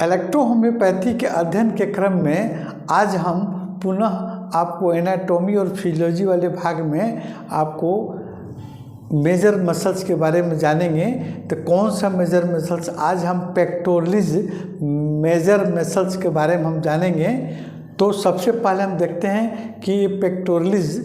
Electrohomoeopathy के अध्ययन के क्रम में आज हम पुनः आपको एनाटॉमी और फिजियोलॉजी वाले भाग में आपको मेजर मसल्स के बारे में जानेंगे। तो कौन सा मेजर मसल्स, आज हम पेक्टोरलिस मेजर मसल्स के बारे में हम जानेंगे। तो सबसे पहले हम देखते हैं कि ये पेक्टोरलिस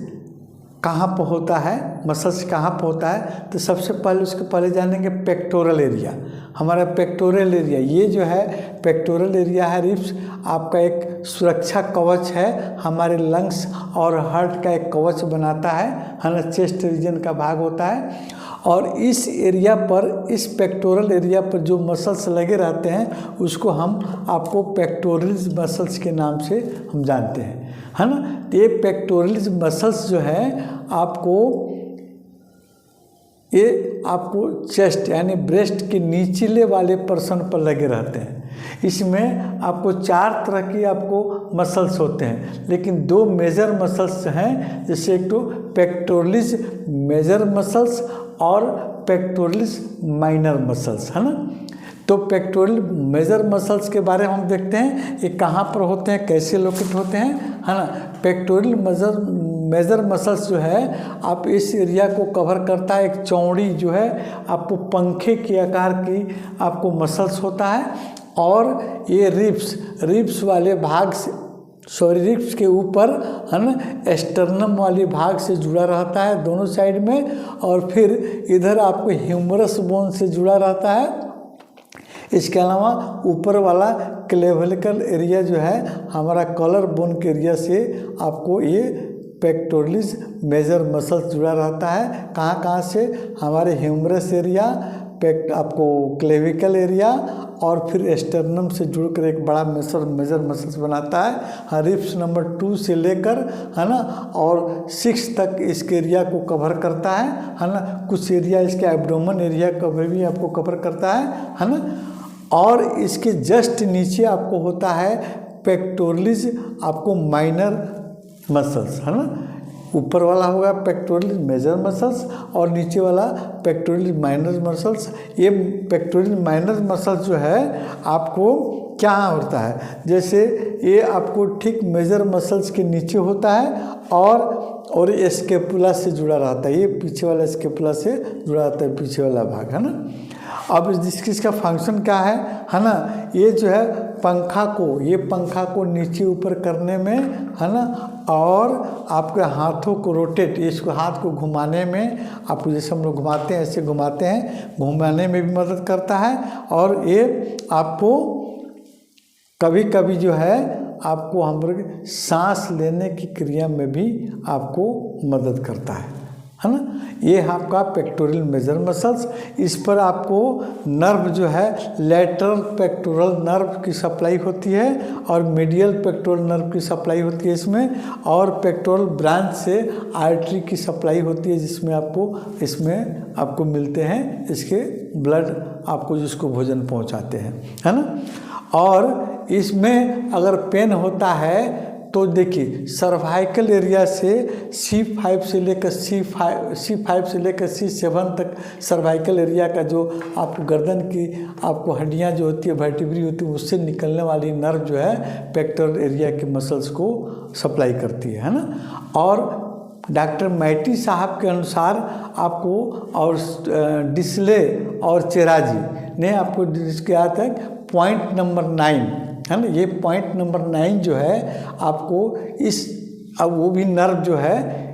कहाँ पर होता है, मसल्स कहाँ पर होता है। तो सबसे पहले उसके पहले जानेंगे पेक्टोरल एरिया। हमारा पेक्टोरल एरिया, ये जो है पेक्टोरल एरिया है, रिब्स आपका एक सुरक्षा कवच है, हमारे लंग्स और हार्ट का एक कवच बनाता है ना, चेस्ट रीजन का भाग होता है। और इस एरिया पर, इस पेक्टोरल एरिया पर जो मसल्स लगे रहते हैं उसको हम आपको पेक्टोरलिस मसल्स के नाम से हम जानते हैं, है ना। तो ये पेक्टोरलिस मसल्स जो है आपको चेस्ट यानी ब्रेस्ट के निचले वाले पर्सन पर लगे रहते हैं। इसमें आपको 4 तरह की आपको मसल्स होते हैं, लेकिन 2 मेजर मसल्स हैं, जैसे एक तो पेक्टोरलिस मेजर मसल्स और पेक्टोरलिस माइनर मसल्स, है ना। तो पेक्टोरल मेजर मसल्स के बारे में हम देखते हैं, ये कहाँ पर होते हैं, कैसे लोकेट होते हैं, है ना। पेक्टोरल मेजर मसल्स जो है आप इस एरिया को कवर करता है। एक चौड़ी जो है आपको पंखे के आकार की आपको मसल्स होता है, और ये रिब्स वाले भाग से, रिब्स के ऊपर, है ना, एस्टर्नम वाले भाग से जुड़ा रहता है दोनों साइड में, और फिर इधर आपको ह्यूमरस बोन से जुड़ा रहता है। इसके अलावा ऊपर वाला क्लेविकल एरिया जो है हमारा कॉलर बोन के एरिया से आपको ये पेक्टोरलिस मेजर मसल्स जुड़ा रहता है। कहाँ से, हमारे ह्यूमरस एरिया, आपको क्लेविकल एरिया, और फिर एस्टर्नम से जुड़कर एक बड़ा मेजर मसल्स बनाता है। रिब्स नंबर 2 से लेकर, है ना, और 6 तक इसके एरिया को कवर करता है ना। कुछ एरिया इसके एब्डोमेन एरिया कवर भी आपको कवर करता है ना। और इसके जस्ट नीचे आपको होता है पेक्टोरलिस आपको माइनर मसल्स, है ना। ऊपर वाला होगा पेक्टोरलिस मेजर मसल्स और नीचे वाला पेक्टोरलिस माइनर मसल्स। ये पेक्टोरलिस माइनर मसल्स जो है आपको क्या होता है, जैसे ये आपको ठीक मेजर मसल्स के नीचे होता है, और ये स्केपुला से जुड़ा रहता है, ये पीछे वाला स्केपुला से जुड़ा रहता है, पीछे वाला भाग, है ना। अब इसका फंक्शन क्या है ना, ये जो है पंखा को नीचे ऊपर करने में, है ना, और आपके हाथों को रोटेट, इसको हाथ को घुमाने में, आपको जैसे हम लोग घुमाते हैं ऐसे घुमाते हैं, घुमाने में भी मदद करता है। और ये आपको कभी कभी जो है आपको हम लोग सांस लेने की क्रिया में भी आपको मदद करता है ना। ये आपका पेक्टोरल मेजर मसल्स। इस पर आपको नर्व जो है लैटरल पेक्टोरल नर्व की सप्लाई होती है, और मीडियल पेक्टोरल नर्व की सप्लाई होती है इसमें, और पेक्टोरल ब्रांच से आर्टरी की सप्लाई होती है, जिसमें आपको मिलते हैं इसके ब्लड, आपको जिसको भोजन पहुंचाते हैं, है ना। और इसमें अगर पेन होता है तो देखिए सर्वाइकल एरिया से C5 से लेकर C7 तक सर्वाइकल एरिया का जो आपको गर्दन की आपको हड्डियां जो होती है, वर्टिब्री होती है, उससे निकलने वाली नर्व जो है पेक्टोरल एरिया के मसल्स को सप्लाई करती है ना। और डॉक्टर मैटी साहब के अनुसार आपको, और डिस्ले और चेराजी ने आपको किया था पॉइंट नंबर 9, है ना। ये पॉइंट नंबर 9 जो है आपको अब वो भी नर्व जो है,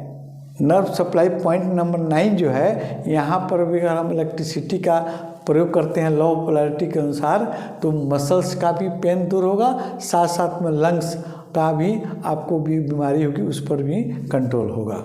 नर्व सप्लाई पॉइंट नंबर 9 जो है, यहाँ पर भी अगर हम इलेक्ट्रिसिटी का प्रयोग करते हैं लॉ ऑफ पोलैरिटी के अनुसार, तो मसल्स का भी पेन दूर होगा, साथ साथ में लंग्स का भी आपको भी बीमारी होगी उस पर भी कंट्रोल होगा।